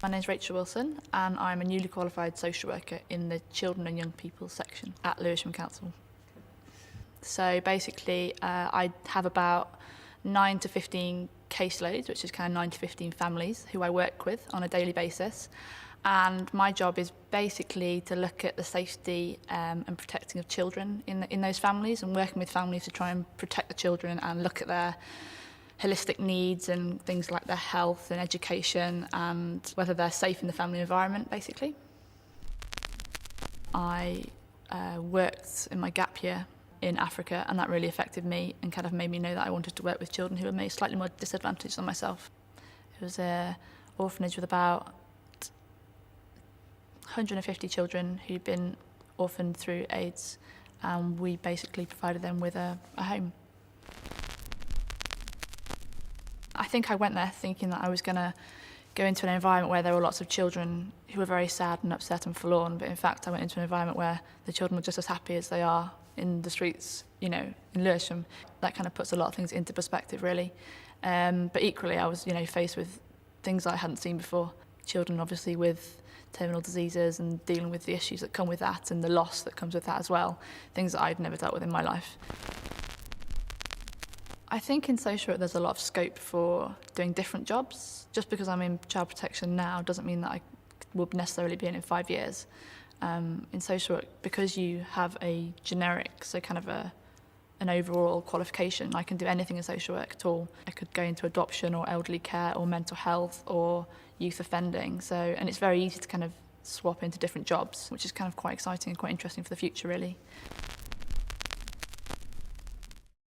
My name's Rachel Wilson and I'm a newly qualified social worker in the Children and Young People section at Lewisham Council. So basically I have about 9 to 15 caseloads, which is kind of 9 to 15 families who I work with on a daily basis. And my job is basically to look at the safety and protecting of children in those families, and working with families to try and protect the children and look at their holistic needs and things like their health and education and whether they're safe in the family environment, basically. I worked in my gap year in Africa, and that really affected me and kind of made me know that I wanted to work with children who were maybe slightly more disadvantaged than myself. It was an orphanage with about 150 children who'd been orphaned through AIDS, and we basically provided them with a home. I think I went there thinking that I was going to go into an environment where there were lots of children who were very sad and upset and forlorn, but in fact I went into an environment where the children were just as happy as they are in the streets, you know, in Lewisham. That kind of puts a lot of things into perspective, really. But equally I was, faced with things I hadn't seen before. Children obviously with terminal diseases and dealing with the issues that come with that and the loss that comes with that as well, things that I'd never dealt with in my life. I think in social work there's a lot of scope for doing different jobs. Just because I'm in child protection now doesn't mean that I will necessarily be in 5 years. In social work, because you have a generic, so kind of an overall qualification, I can do anything in social work at all. I could go into adoption or elderly care or mental health or youth offending. And it's very easy to kind of swap into different jobs, which is kind of quite exciting and quite interesting for the future, really.